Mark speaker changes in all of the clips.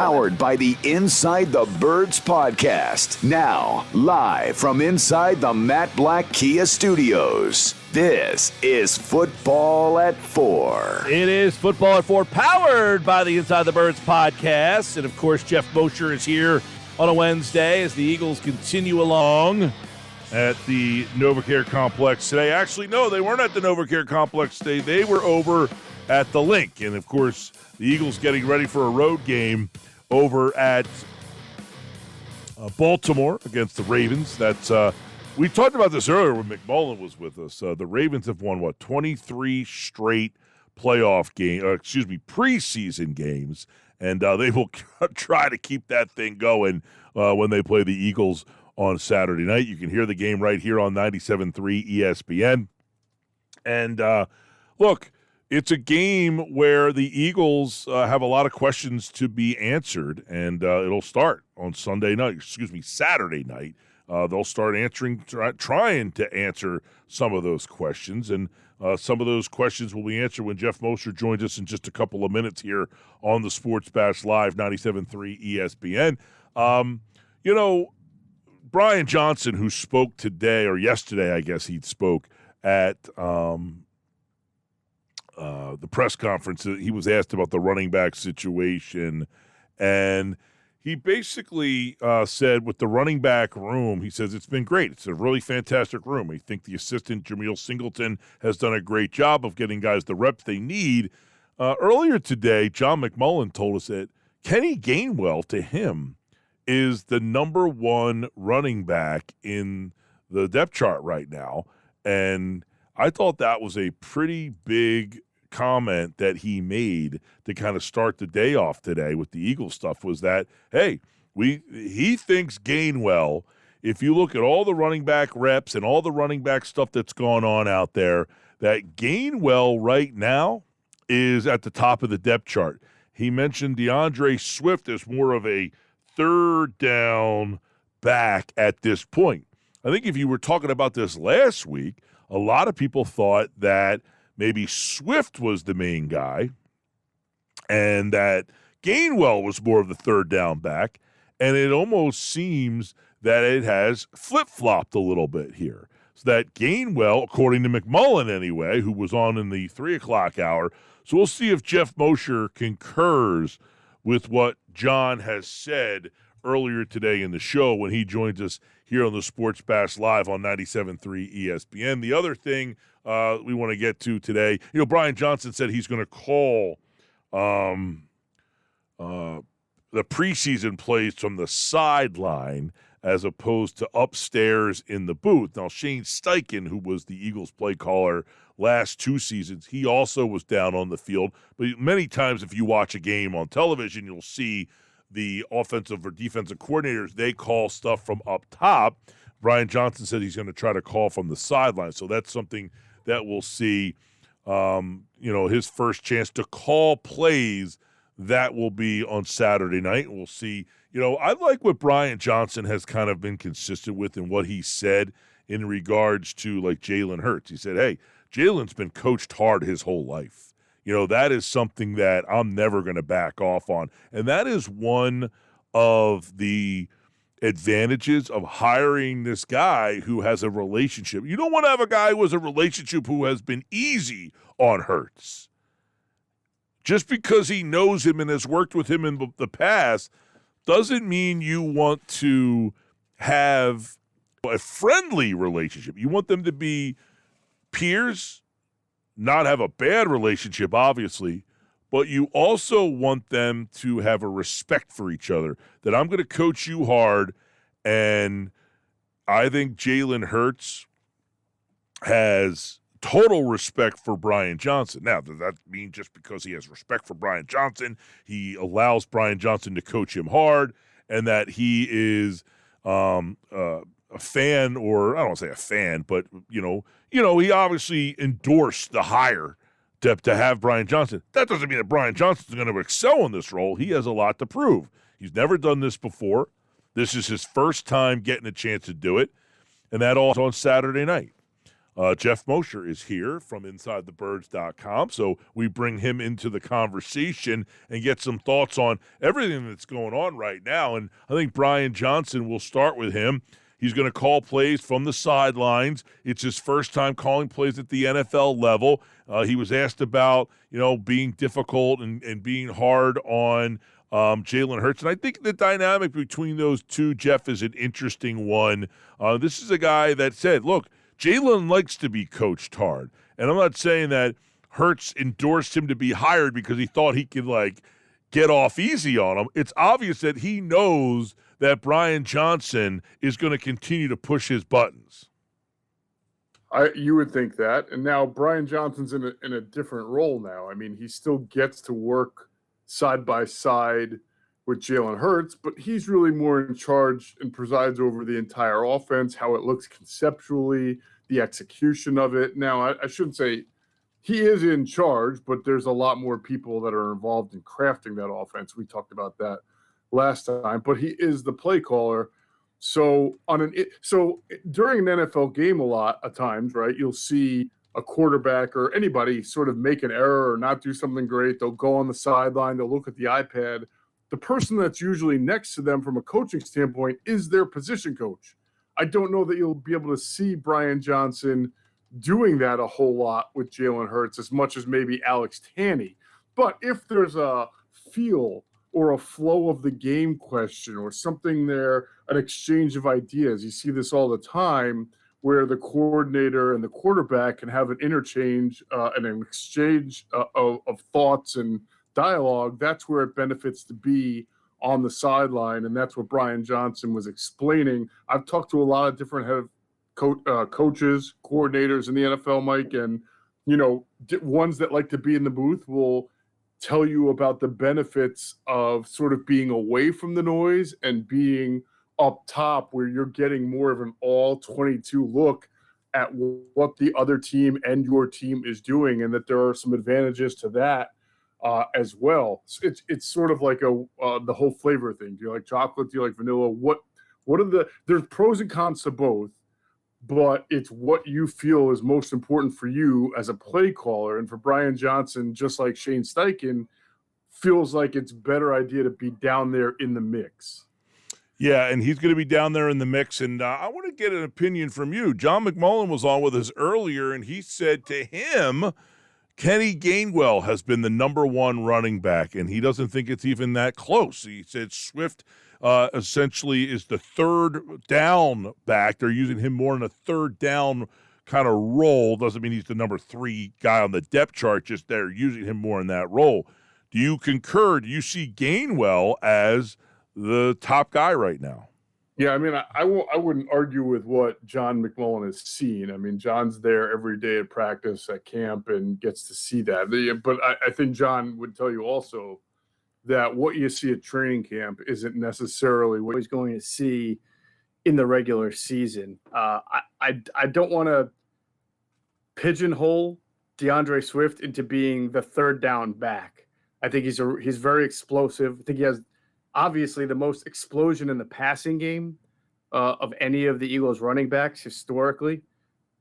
Speaker 1: powered by the Inside the Birds podcast. Now, live from inside the Matt Black Kia Studios. This is Football at 4.
Speaker 2: It is Football at 4, powered by the Inside the Birds podcast. And, of course, Geoff Mosher is here on a Wednesday as the Eagles continue along at the NovaCare Complex today. Actually, no, they weren't at the NovaCare Complex today. They were over at the Link. And, of course, the Eagles getting ready for a road game over at Baltimore against the Ravens. That's we talked about this earlier when McMullen was with us. The Ravens have won, 23 straight preseason games, and they will try to keep that thing going when they play the Eagles on Saturday night. You can hear the game right here on 97.3 ESPN. And, look, it's a game where the Eagles have a lot of questions to be answered, and it'll start on Saturday night. They'll start trying to answer some of those questions, and some of those questions will be answered when Geoff Mosher joins us in just a couple of minutes here on the Sports Bash Live, 97.3 ESPN. Brian Johnson, who spoke today, or yesterday, I guess he spoke at the press conference. He was asked about the running back situation, and he basically said with the running back room, he says it's been great. It's a really fantastic room. I think the assistant, Jameel Singleton, has done a great job of getting guys the reps they need. Earlier today, John McMullen told us that Kenny Gainwell, to him, is the number one running back in the depth chart right now. And I thought that was a pretty big comment that he made to kind of start the day off today with the Eagles stuff, was that, hey, he thinks Gainwell, if you look at all the running back reps and all the running back stuff that's gone on out there, that Gainwell right now is at the top of the depth chart. He mentioned DeAndre Swift as more of a third down back at this point. I think if you were talking about this last week, a lot of people thought that maybe Swift was the main guy and that Gainwell was more of the third down back, and it almost seems that it has flip-flopped a little bit here. So that Gainwell, according to McMullen anyway, who was on in the 3 o'clock hour, so we'll see if Geoff Mosher concurs with what John has said earlier today in the show when he joins us here on the Sports Bash Live on 97.3 ESPN. The other thing we want to get to today, Brian Johnson said he's going to call the preseason plays from the sideline as opposed to upstairs in the booth. Now, Shane Steichen, who was the Eagles play caller last 2 seasons, he also was down on the field. But many times if you watch a game on television, you'll see the offensive or defensive coordinators, they call stuff from up top. Brian Johnson said he's going to try to call from the sideline. So that's something that we'll see, his first chance to call plays. That will be on Saturday night. We'll see. I like what Brian Johnson has kind of been consistent with and what he said in regards to, like, Jalen Hurts. He said, hey, Jalen's been coached hard his whole life. That is something that I'm never going to back off on. And that is one of the advantages of hiring this guy who has a relationship. You don't want to have a guy who has a relationship who has been easy on Hurts. Just because he knows him and has worked with him in the past doesn't mean you want to have a friendly relationship. You want them to be peers, not have a bad relationship, obviously, but you also want them to have a respect for each other, that I'm going to coach you hard, and I think Jalen Hurts has total respect for Brian Johnson. Now, does that mean just because he has respect for Brian Johnson, he allows Brian Johnson to coach him hard, and that he is a fan, or I don't want to say a fan, but, he obviously endorsed the hire to have Brian Johnson. That doesn't mean that Brian Johnson's going to excel in this role. He has a lot to prove. He's never done this before. This is his first time getting a chance to do it, and that all on Saturday night. Geoff Mosher is here from InsideTheBirds.com, so we bring him into the conversation and get some thoughts on everything that's going on right now. And I think Brian Johnson, will start with him. He's going to call plays from the sidelines. It's his first time calling plays at the NFL level. He was asked about, being difficult and being hard on Jalen Hurts. And I think the dynamic between those two, Jeff, is an interesting one. This is a guy that said, look, Jalen likes to be coached hard. And I'm not saying that Hurts endorsed him to be hired because he thought he could, get off easy on him. It's obvious that he knows that Brian Johnson is going to continue to push his buttons.
Speaker 3: You would think that. And now Brian Johnson's in a different role now. I mean, he still gets to work side by side with Jalen Hurts, but he's really more in charge and presides over the entire offense, how it looks conceptually, the execution of it. Now, I shouldn't say he is in charge, but there's a lot more people that are involved in crafting that offense. We talked about that last time, but he is the play caller. So during an NFL game, a lot of times, right, you'll see a quarterback or anybody sort of make an error or not do something great. They'll go on the sideline, they'll look at the iPad. The person that's usually next to them from a coaching standpoint is their position coach. I don't know that you'll be able to see Brian Johnson doing that a whole lot with Jalen Hurts as much as maybe Alex Tanney. But if there's a feel or a flow of the game question or something there, an exchange of ideas, you see this all the time where the coordinator and the quarterback can have an interchange and an exchange of thoughts and dialogue. That's where it benefits to be on the sideline, and that's what Brian Johnson was explaining. I've talked to a lot of different head coaches, coordinators in the NFL, Mike, and ones that like to be in the booth will tell you about the benefits of sort of being away from the noise and being up top where you're getting more of an all 22 look at what the other team and your team is doing, and that there are some advantages to that as well. It's sort of like the whole flavor thing. Do you like chocolate? Do you like vanilla? What are there's pros and cons to both, but it's what you feel is most important for you as a play caller. And for Brian Johnson, just like Shane Steichen, feels like it's a better idea to be down there in the mix.
Speaker 2: Yeah, and he's going to be down there in the mix. And I want to get an opinion from you. John McMullen was on with us earlier, and he said to him, Kenny Gainwell has been the number one running back, and he doesn't think it's even that close. He said Swift essentially is the third down back. They're using him more in a third down kind of role. Doesn't mean he's the number 3 guy on the depth chart, just they're using him more in that role. Do you concur? Do you see Gainwell as the top guy right now?
Speaker 3: Yeah, I mean, I wouldn't argue with what John McMullen has seen. I mean, John's there every day at practice, at camp, and gets to see that. But I think John would tell you also that what you see at training camp isn't necessarily what he's going to see in the regular season. I don't want to pigeonhole DeAndre Swift into being the third down back. I think he's very explosive. I think he has obviously the most explosion in the passing game of any of the Eagles running backs historically.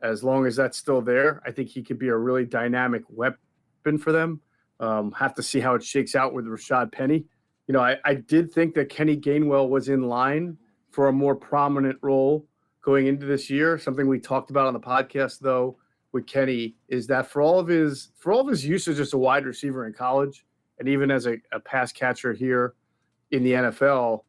Speaker 3: As long as that's still there, I think he could be a really dynamic weapon for them. Have to see how it shakes out with Rashad Penny. I did think that Kenny Gainwell was in line for a more prominent role going into this year. Something we talked about on the podcast, though, with Kenny is that for all of his usage as a wide receiver in college and even as a pass catcher here in the NFL,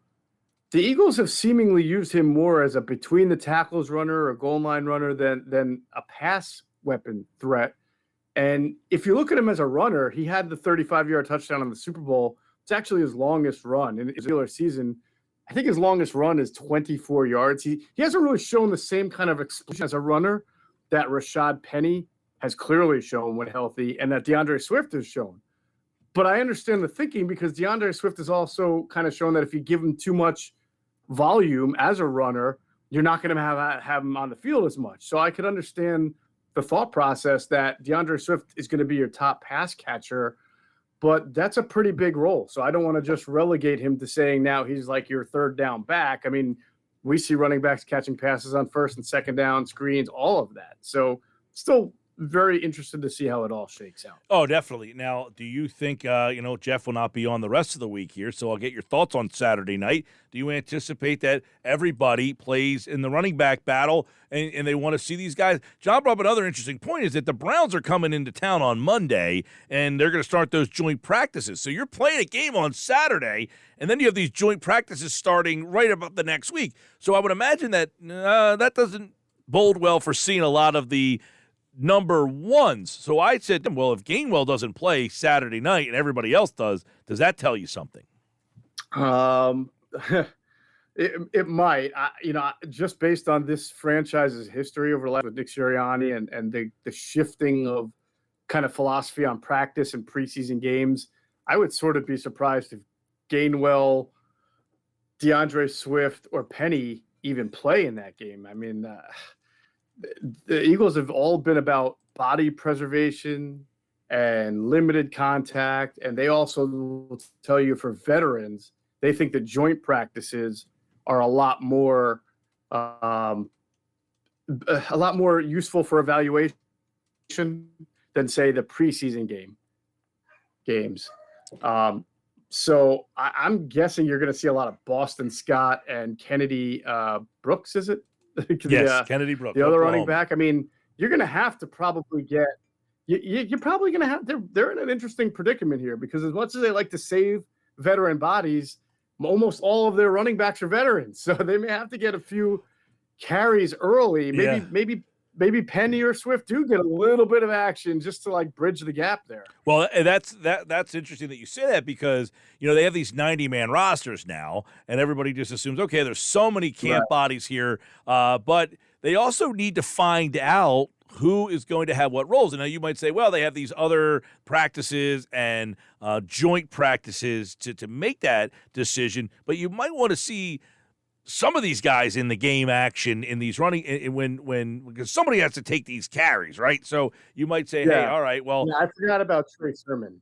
Speaker 3: the Eagles have seemingly used him more as a between the tackles runner or goal line runner than a pass weapon threat. And if you look at him as a runner, he had the 35-yard touchdown in the Super Bowl. It's actually his longest run in his regular season. I think his longest run is 24 yards. He hasn't really shown the same kind of explosion as a runner that Rashad Penny has clearly shown when healthy and that DeAndre Swift has shown. But I understand the thinking because DeAndre Swift has also kind of shown that if you give him too much volume as a runner, you're not going to have him on the field as much. So I could understand the thought process that DeAndre Swift is going to be your top pass catcher, but that's a pretty big role. So I don't want to just relegate him to saying now he's like your third down back. I mean, we see running backs catching passes on first and second down, screens, all of that. So
Speaker 4: still very interested to see how it all shakes out.
Speaker 5: Oh, definitely. Now, do you think, Geoff will not be on the rest of the week here, so I'll get your thoughts on Saturday night. Do you anticipate that everybody plays in the running back battle and they want to see these guys? John brought up another interesting point is that the Browns are coming into town on Monday, and they're going to start those joint practices. So you're playing a game on Saturday, and then you have these joint practices starting right about the next week. So I would imagine that that doesn't bode well for seeing a lot of the number ones. So I said, well, if Gainwell doesn't play Saturday night and everybody else does that tell you something?
Speaker 4: It might. Just based on this franchise's history over the last with Nick Sirianni and the shifting of kind of philosophy on practice and preseason games, I would sort of be surprised if Gainwell, DeAndre Swift, or Penny even play in that game. I mean, the Eagles have all been about body preservation and limited contact. And they also will tell you for veterans, they think the joint practices are a lot more useful for evaluation than, say, the preseason games. So I'm guessing you're going to see a lot of Boston Scott and Kennedy Brooks, is it?
Speaker 5: Yes, Kennedy Brooks.
Speaker 4: The other running back. I mean, you're going to have to probably get – you're probably going to have – they're in an interesting predicament here because as much as they like to save veteran bodies, almost all of their running backs are veterans. So they may have to get a few carries early. Maybe Penny or Swift do get a little bit of action just to like bridge the gap there.
Speaker 5: Well, that's interesting that you say that because, they have these 90-man rosters now, and everybody just assumes, okay, there's so many camp bodies here, but they also need to find out who is going to have what roles. And now you might say, well, they have these other practices and joint practices to make that decision, but you might want to see some of these guys in the game action in these running because somebody has to take these carries, right? So you might say, hey, all right, well.
Speaker 4: Yeah, I forgot about Trey Sermon.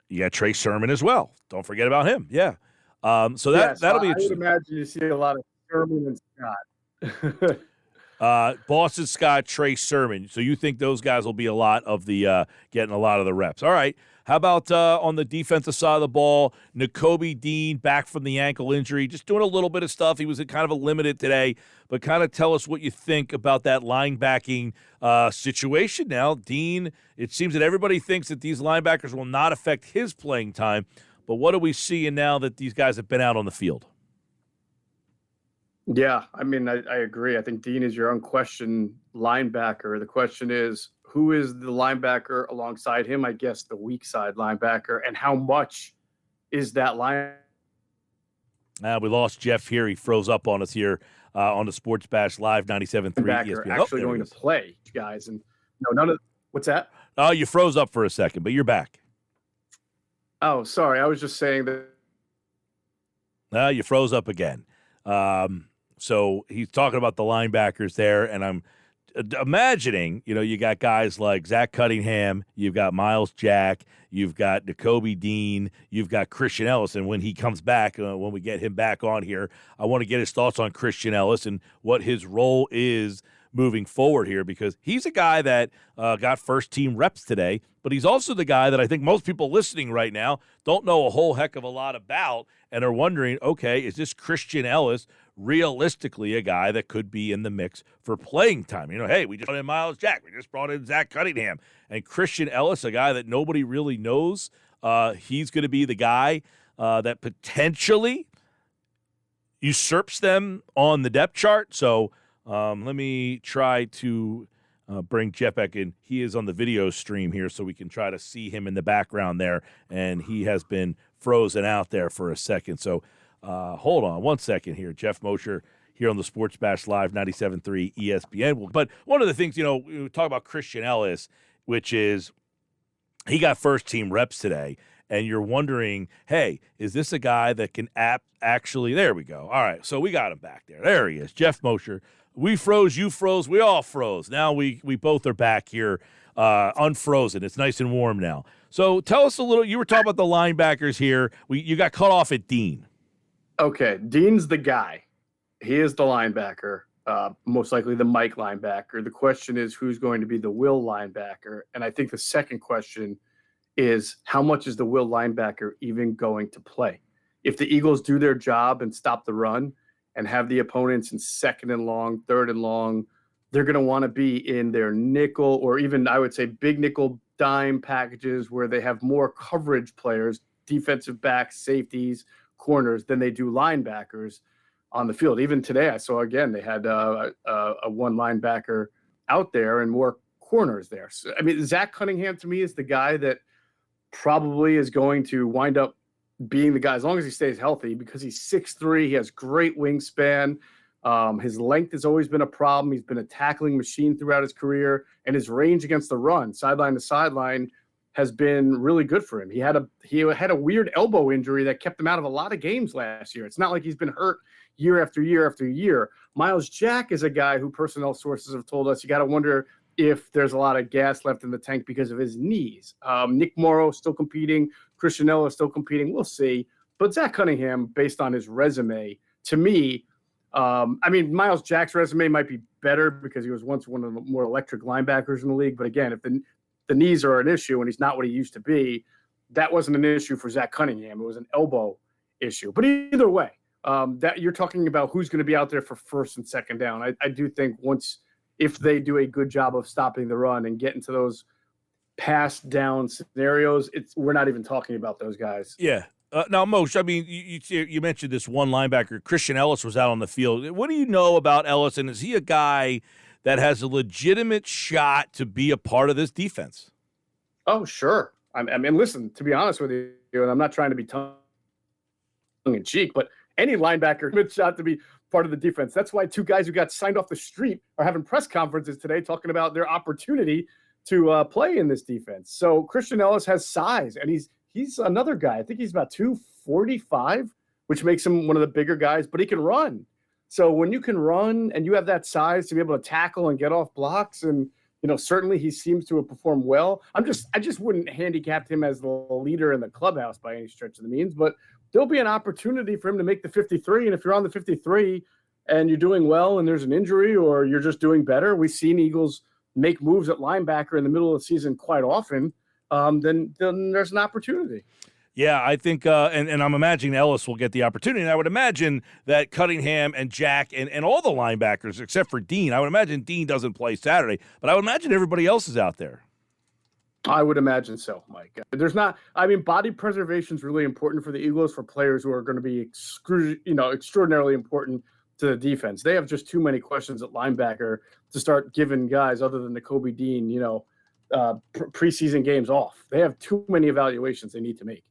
Speaker 5: You got Trey Sermon as well. Don't forget about him. Yeah. That'll be interesting.
Speaker 4: I would imagine you see a lot of Sermon and Scott.
Speaker 5: Boston Scott, Trey Sermon. So you think those guys will be a lot of the getting a lot of the reps. All right. How about on the defensive side of the ball, Nakobe Dean back from the ankle injury, just doing a little bit of stuff. He was kind of a limited today, but kind of tell us what you think about that linebacking situation now. Dean, it seems that everybody thinks that these linebackers will not affect his playing time, but what are we seeing now that these guys have been out on the field?
Speaker 4: Yeah, I mean, I agree. I think Dean is your unquestioned linebacker. The question is, who is the linebacker alongside him? I guess the weak side linebacker. And how much is that line?
Speaker 5: We lost Geoff here. He froze up on us here on the Sports Bash Live 97.3 ESPN.
Speaker 4: Actually going to play, guys. And no, none of what's that?
Speaker 5: Oh, you froze up for a second, but you're back.
Speaker 4: Oh, sorry. I was just saying that.
Speaker 5: You froze up again. So he's talking about the linebackers there, and I'm imagining, you got guys like Zach Cunningham, you've got Miles Jack, you've got Nakobe Dean, you've got Christian Ellis, and when he comes back, when we get him back on here, I want to get his thoughts on Christian Ellis and what his role is moving forward here, because he's a guy that got first-team reps today, but he's also the guy that I think most people listening right now don't know a whole heck of a lot about and are wondering, okay, is this Christian Ellis realistically a guy that could be in the mix for playing time? Hey, we just brought in Miles Jack. We just brought in Zach Cunningham. And Christian Ellis, a guy that nobody really knows, he's going to be the guy that potentially usurps them on the depth chart. So let me try to bring Geoff back in. He is on the video stream here, so we can try to see him in the background there, and he has been frozen out there for a second. So hold on one second here. Geoff Mosher here on the Sports Bash Live 97.3 ESPN. But one of the things, we talk about Christian Ellis, which is he got first-team reps today, and you're wondering, hey, is this a guy that can actually – there we go. All right, so we got him back there. There he is, Geoff Mosher. We froze, you froze, we all froze. Now we both are back here unfrozen. It's nice and warm now. So tell us a little – you were talking about the linebackers here. You got cut off at Dean.
Speaker 4: Okay, Dean's the guy. He is the linebacker. most likely the Mike linebacker. The question is who's going to be the Will linebacker. And I think the second question is how much is the Will linebacker even going to play? If the Eagles do their job and stop the run and have the opponents in 2nd and long, 3rd and long, they're going to want to be in their nickel or even, I would say, big nickel dime packages where they have more coverage players, defensive backs, safeties, corners than they do linebackers on the field. Even today, I saw again, they had a one linebacker out there and more corners there. So, I mean, Zach Cunningham to me is the guy that probably is going to wind up being the guy as long as he stays healthy because he's 6'3". He has great wingspan. His length has always been a problem. He's been a tackling machine throughout his career, and his range against the run, sideline to sideline, has been really good for him. He had a weird elbow injury that kept him out of a lot of games last year. It's not like he's been hurt year after year after year. Myles Jack is a guy who personnel sources have told us you got to wonder if there's a lot of gas left in the tank because of his knees. Nick Morrow still competing. Christian Ellis still competing. We'll see. But Zach Cunningham, based on his resume, to me, I mean, Myles Jack's resume might be better because he was once one of the more electric linebackers in the league. But again, if the knees are an issue and he's not what he used to be, that wasn't an issue for Zach Cunningham. It was an elbow issue. But either way, that you're talking about who's going to be out there for 1st and 2nd down. I do think if they do a good job of stopping the run and get into those pass down scenarios, we're not even talking about those guys.
Speaker 5: Yeah. Now, Moshe, I mean, you mentioned this one linebacker. Christian Ellis was out on the field. What do you know about Ellis, and is he a guy that has a legitimate shot to be a part of this defense?
Speaker 4: Oh, sure. I mean, listen, to be honest with you, and I'm not trying to be tongue-in-cheek, but any linebacker has a shot to be part of the defense. That's why 2 guys who got signed off the street are having press conferences today talking about their opportunity to play in this defense. So Christian Ellis has size, and he's another guy. I think he's about 245, which makes him one of the bigger guys, but he can run. So when you can run and you have that size to be able to tackle and get off blocks, and certainly he seems to have performed well. I just wouldn't handicap him as the leader in the clubhouse by any stretch of the means, but there'll be an opportunity for him to make the 53. And if you're on the 53 and you're doing well and there's an injury or you're just doing better, we've seen Eagles make moves at linebacker in the middle of the season quite often, then there's an opportunity.
Speaker 5: Yeah, I think, and I'm imagining Ellis will get the opportunity. And I would imagine that Cunningham and Jack and all the linebackers, except for Dean, I would imagine Dean doesn't play Saturday, but I would imagine everybody else is out there.
Speaker 4: I would imagine so, Mike. Body preservation is really important for the Eagles, for players who are going to be extraordinarily important to the defense. They have just too many questions at linebacker to start giving guys other than Nakobe Dean, preseason games off. They have too many evaluations they need to make.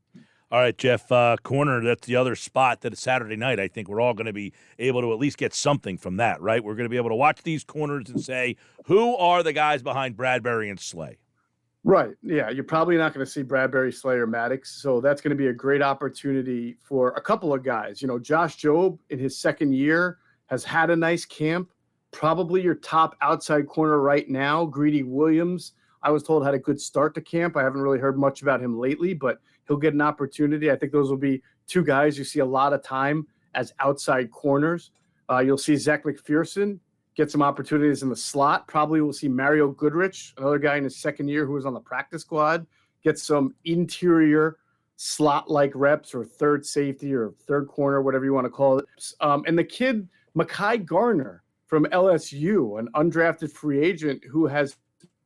Speaker 5: All right, Geoff, corner, that's the other spot that Saturday night, I think we're all going to be able to at least get something from that, right? We're going to be able to watch these corners and say, who are the guys behind Bradbury and Slay?
Speaker 4: Right. Yeah, you're probably not going to see Bradbury, Slay, or Maddox, so that's going to be a great opportunity for a couple of guys. Josh Jobe in his 2nd year has had a nice camp. Probably your top outside corner right now, Greedy Williams, I was told had a good start to camp. I haven't really heard much about him lately, but he'll get an opportunity. I think those will be 2 guys you see a lot of time as outside corners. You'll see Zach McPherson get some opportunities in the slot. Probably we'll see Mario Goodrich, another guy in his 2nd year who was on the practice squad, get some interior slot-like reps or third safety or third corner, whatever you want to call it. And the kid, Mekhi Garner from LSU, an undrafted free agent who has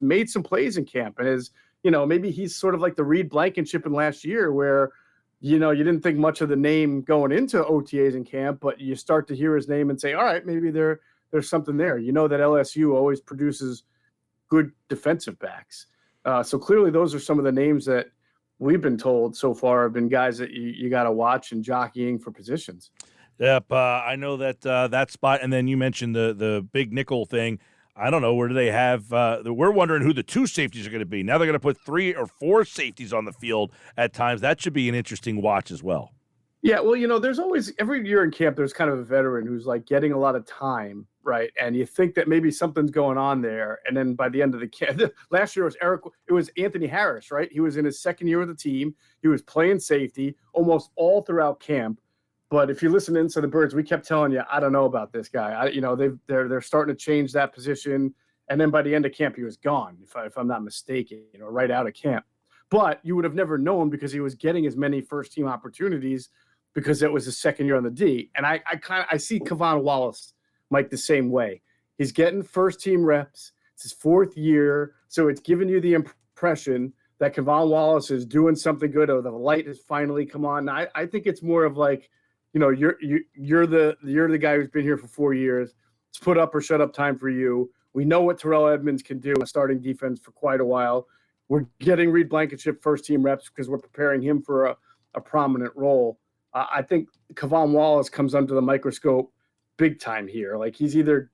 Speaker 4: made some plays in camp and is, maybe he's sort of like the Reed Blankenship in last year where, you didn't think much of the name going into OTAs in camp, but you start to hear his name and say, all right, maybe there's something there. That LSU always produces good defensive backs. So clearly those are some of the names that we've been told so far have been guys that you got to watch and jockeying for positions.
Speaker 5: Yep, I know that that spot. And then you mentioned the big nickel thing. I don't know, where do they have we're wondering who the 2 safeties are going to be. Now they're going to put 3 or 4 safeties on the field at times. That should be an interesting watch as well.
Speaker 4: Yeah, well, there's always, every year in camp, there's kind of a veteran who's like getting a lot of time, right? And you think that maybe something's going on there. And then by the end of the camp, last year it was Anthony Harris, right? He was in his 2nd year with the team. He was playing safety almost all throughout camp. But if you listen to Inside the Birds, we kept telling you, I don't know about this guy. They're starting to change that position. And then by the end of camp, he was gone, if I'm not mistaken, right out of camp. But you would have never known because he was getting as many first-team opportunities because it was his second year on the D. And I see Kevon Wallace, Mike, the same way. He's getting first-team reps. It's his fourth year. So it's giving you the impression that Kevon Wallace is doing something good, or the light has finally come on. I think it's more of like, you're the guy who's been here for 4 years. It's put up or shut up time for you. We know what Terrell Edmonds can do in starting defense for quite a while. We're getting Reed Blankenship first-team reps because we're preparing him for a prominent role. I think Kevon Wallace comes under the microscope big time here. Like, he's either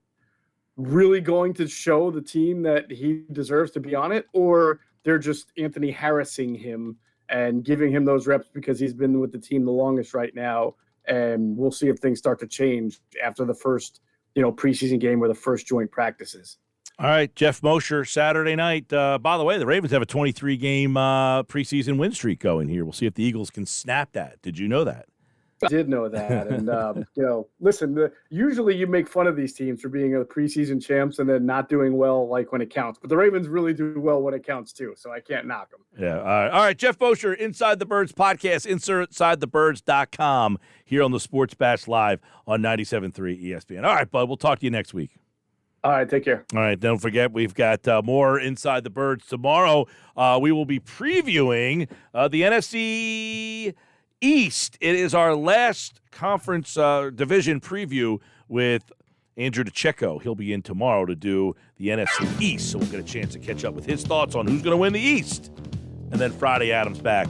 Speaker 4: really going to show the team that he deserves to be on it, or they're just Anthony Harrising him and giving him those reps because he's been with the team the longest right now. And we'll see if things start to change after the first, preseason game or the first joint practices.
Speaker 5: All right, Geoff Mosher, Saturday night. By the way, the Ravens have a 23-game preseason win streak going here. We'll see if the Eagles can snap that. Did you know that?
Speaker 4: I did know that. And, listen, usually you make fun of these teams for being the preseason champs and then not doing well, like, when it counts. But the Ravens really do well when it counts, too, so I can't knock them.
Speaker 5: Yeah, all right. Geoff Mosher, Inside the Birds podcast, InsideTheBirds.com, here on the Sports Bash Live on 97.3 ESPN. All right, bud, we'll talk to you next week.
Speaker 4: All right, take care.
Speaker 5: All right, don't forget, we've got more Inside the Birds tomorrow. We will be previewing the NFC East. It is our last conference division preview with Andrew DeCecco. He'll be in tomorrow to do the NFC East, so we'll get a chance to catch up with his thoughts on who's going to win the East. And then Friday, Adam's back